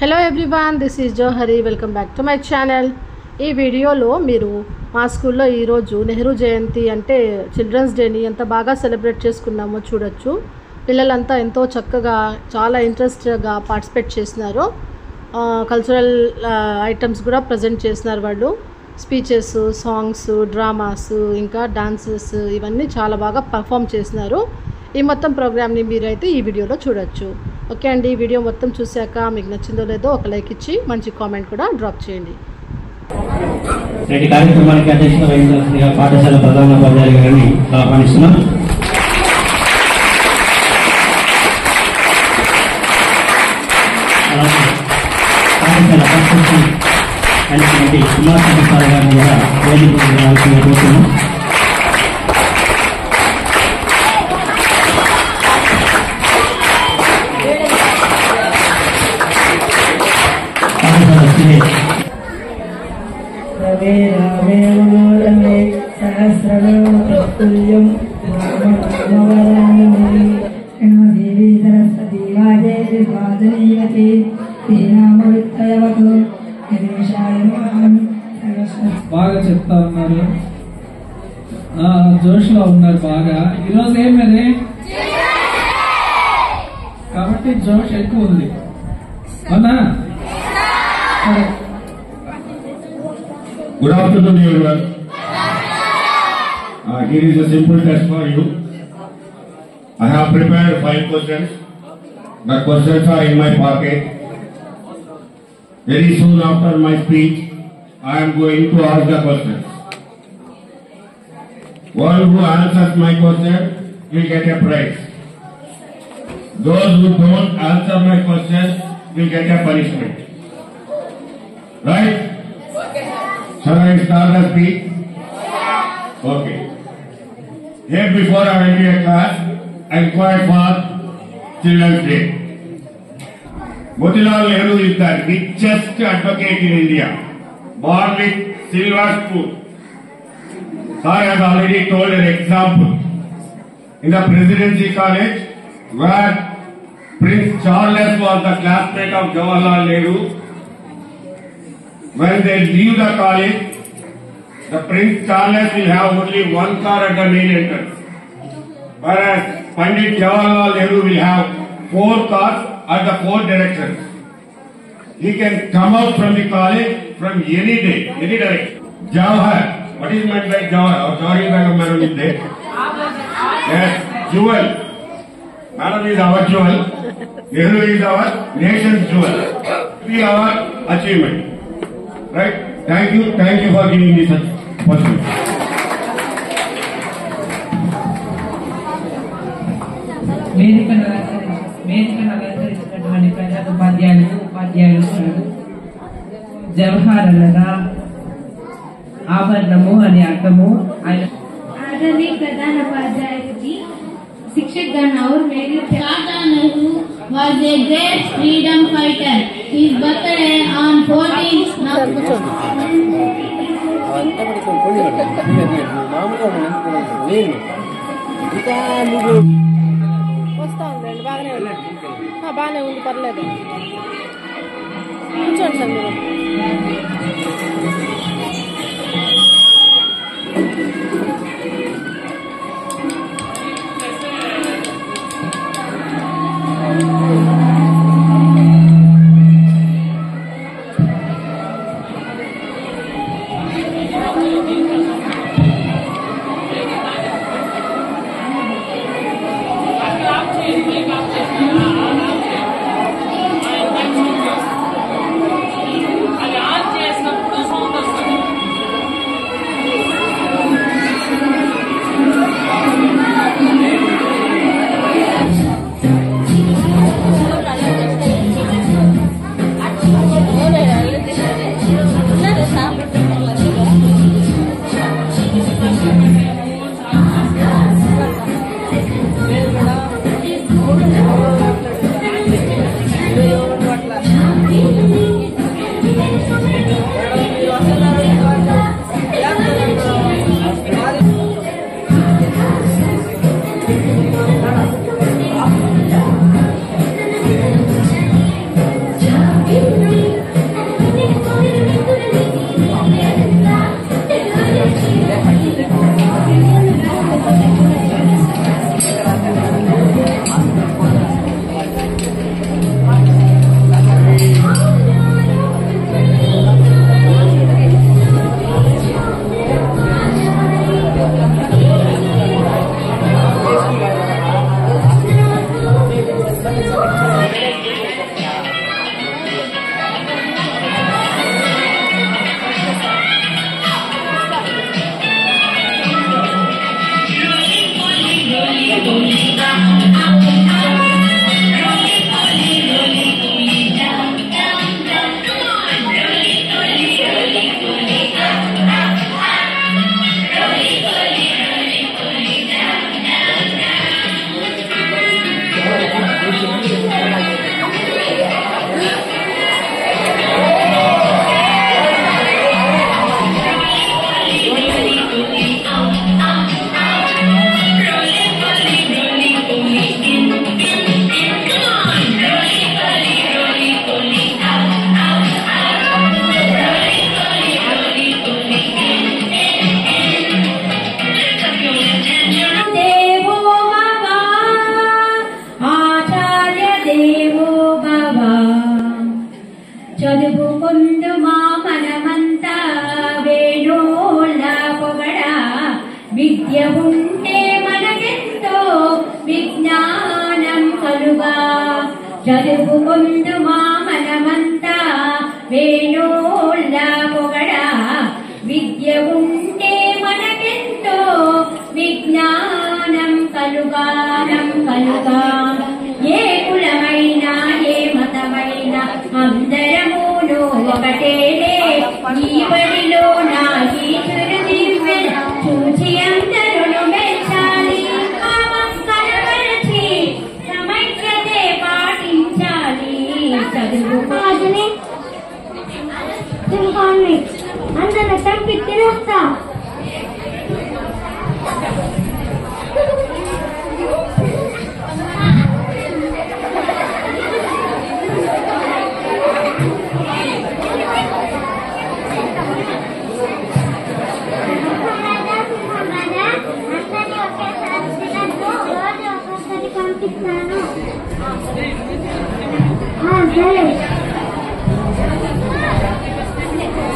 Hello everyone, this is Johari. Welcome back to my channel. ఈ వీడియోలో మీరు మా స్కూల్లో ఈరోజు నెహ్రూ జయంతి అంటే చిల్డ్రన్స్ డేని ఎంత బాగా సెలబ్రేట్ చేసుకున్నామో చూడొచ్చు. పిల్లలంతా ఎంతో చక్కగా చాలా ఇంట్రెస్ట్గా పార్టిసిపేట్ చేసినారు. కల్చరల్ ఐటమ్స్ కూడా ప్రజెంట్ చేసినారు వాళ్ళు. స్పీచెస్, సాంగ్స్, డ్రామాస్, ఇంకా డాన్సెస్ ఇవన్నీ చాలా బాగా పర్ఫామ్ చేసినారు. ఈ మొత్తం ప్రోగ్రామ్ని మీరైతే ఈ వీడియోలో చూడొచ్చు. ఓకే అండి, ఈ వీడియో మొత్తం చూశాక మీకు నచ్చిందో లేదో ఒక లైక్ ఇచ్చి మంచి కామెంట్ కూడా డ్రాప్ చేయండి. నేటి కార్యక్రమానికి అధ్యక్షత వహించాల్సిందిగా పాఠశాల ప్రధానోపాధ్యాయులు గారిని ఆహ్వానిస్తున్నాం. పాఠశాల కన్స్ట్రక్షన్ అయినటువంటి కుమార్ సార్ గారిని కూడా వేదికకు రావాల్సిందిగా కోరుతున్నాం. రవే రామే మనోరమే సహస్రనామతుల్యం రామవరానమే దేవి సరస్వతి వాదేవి వాదనీయతే శ్రీరామవిత్తయవతు గణేశాయ నమః. బాగా చెప్తా ఉన్నారు, జోష్ లో ఉన్నారు బాగా. ఈరోజు ఏమది కాబట్టి జోష్ ఎక్కువ ఉంది, అవునా? Good afternoon, everyone. Here is a simple test for you. I have prepared 5 questions. The questions are in my pocket. Very soon after my speech, I am going to ask the questions. One who answers my question will get a prize. Those who don't answer my questions will get a punishment. Right? Shall I start the speech? Okay. Here before I went to a class, I inquired for Children's Day. Motilal Nehru is the richest advocate in India, born with silver spoon. Sir has already told an example. In the Presidency College, where Prince Charles was the classmate of Jawaharlal Nehru, when they leave the college, the Prince Charles will have only one car at the main entrance, whereas Pandit Jawaharlal Nehru will have 4 cars at the 4 directions. He can come out from the college from any day, any direction. Jawahar, what is meant by Jawahar? Or sorry, Madam is there. Yes, jewel. Madam is our jewel. Nehru is our nation's jewel. We our achievement. Right? Thank you for giving me such opportunity. వేదికను అలంకరించినటువంటి ఉపాధ్యాయులు జవహర్ అనగా ఆభరణము అని అర్థము. आदरणीय प्रधानोपाध्याय जी, शिक्षक गण और मेरी Jawahar Nehru was a great freedom fighter. His birthday on 14th November. వస్తా ఉందండి, బాగానే ఉంది, పర్లేదు. కూర్చోండి సార్ మీరు. చదువుకుందు మా మనమంతా వేణోళ్ళ పొగడా విద్య ఉంటే మనకెంతో విజ్ఞానం కలుగా చదువుకుందు మా మనమంతా వేణోళ్ళ పొగడా విద్య ఉంటే మనకెంతో విజ్ఞానం కలుగా ఏ కులమైనా ఏ మతమైనా అందరమును ఒకటేలే ఈ బడిలో నా ఈశ్వరు దివ్య చూచి అందరూ మెచ్చాలి భావం కనబరచి సమైక్యతే పాటించాలి చదువుకోని అందరూ చంపి తిరుగుతా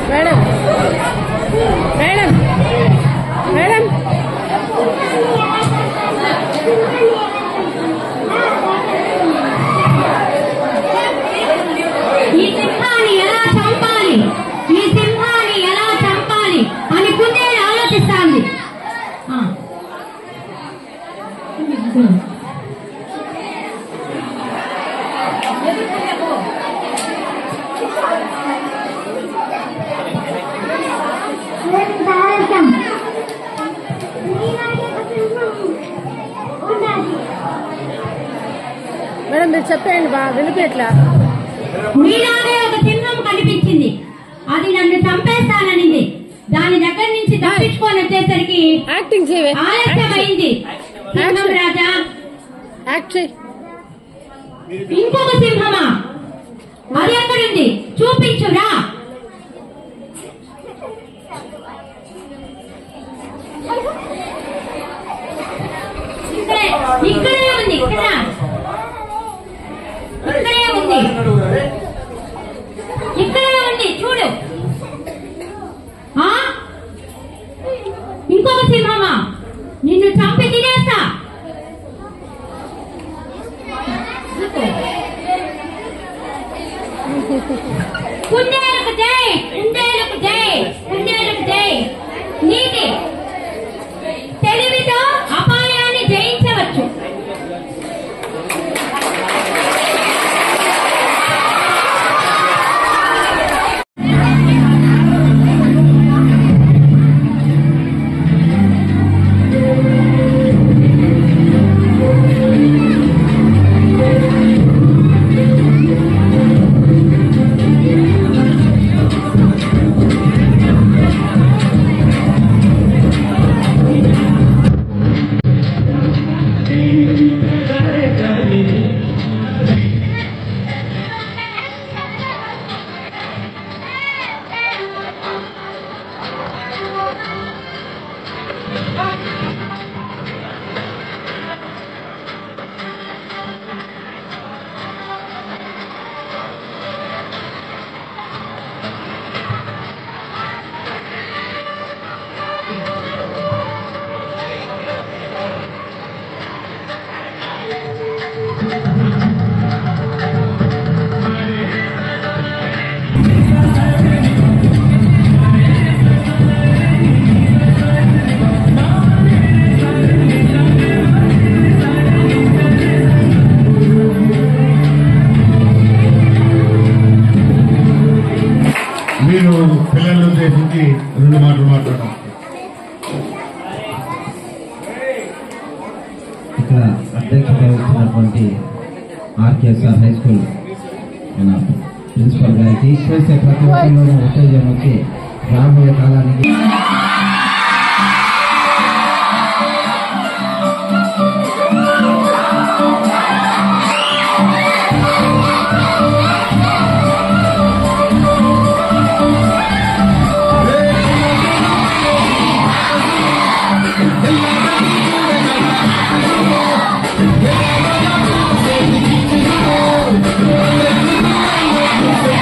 మేడం మేడం మేడం ఈ సింహాన్ని ఎలా చంపాలి ఈ సింహాన్ని ఎలా చంపాలి అని కుందేలు ఆలోచిస్తాంది మేడం మీరు చెప్పండి బా వినిపిట్లా మీలాగే ఒక సింహం కనిపించింది అది నన్ను చంపేస్తాననింది దాని దగ్గర నుంచి తప్పించుకొని వచ్చేసరికి యాక్టింగ్ చేయవే ఆలస్యమైంది సింహం రాజా యాక్ట్ చేయి ఇంకొక సింహమా అది ఎక్కడుంది చూపించురా ఇక్కడే ఉంది ఇక్కడే ఉంది చూడు ఇంకొక సింహమా నిన్ను చంపి తినేస్తా కుందేలకు జై కుందేలకు జై కుందేలకు జై నీతి తెలివితో అపాయాన్ని జయించవచ్చు మీరు పిల్లలను ఉద్దేశించి రెండు మాటలు మాట్లాడారు. ఇక్కడ అధ్యక్షత వహించినటువంటి ఆర్కేఎస్ఆర్ హై స్కూల్ మన ప్రిన్సిపల్ గారికి చేసే ప్రతి ఒక్కరిలోనూ ఉత్తేజం వచ్చి రాబోయే కాలానికి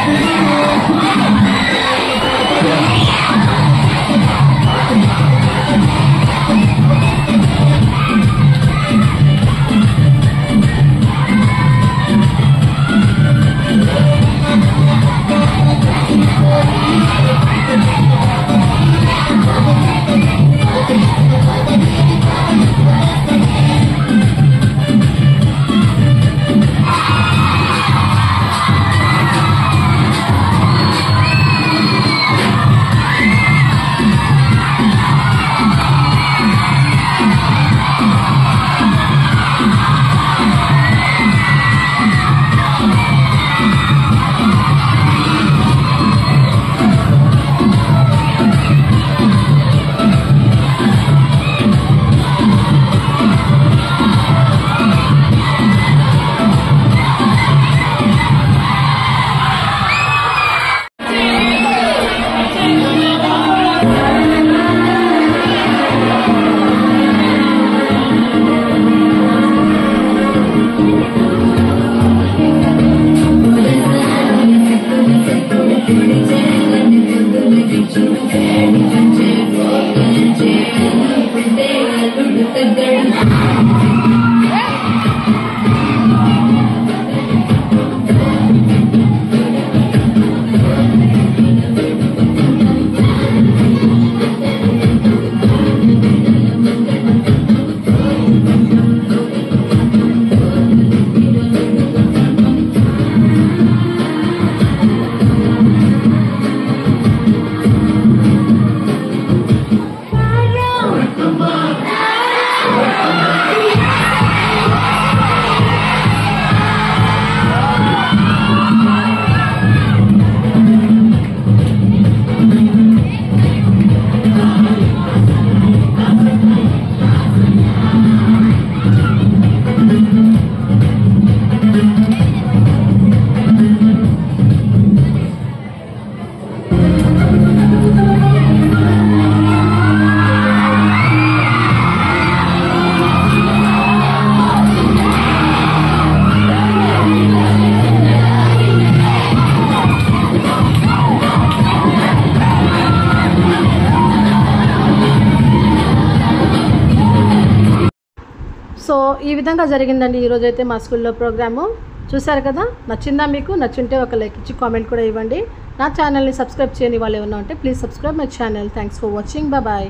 Thank you. సో ఈ విధంగా జరిగిందండి ఈరోజైతే మా స్కూల్లో ప్రోగ్రాము. చూసారు కదా, నచ్చిందా మీకు? నచ్చుంటే ఒక లైక్ ఇచ్చి కామెంట్ కూడా ఇవ్వండి. నా ఛానల్ని సబ్స్క్రైబ్ చేయని వాళ్ళు ఏమన్నా ఉంటే please subscribe my channel. Thanks for watching. Bye.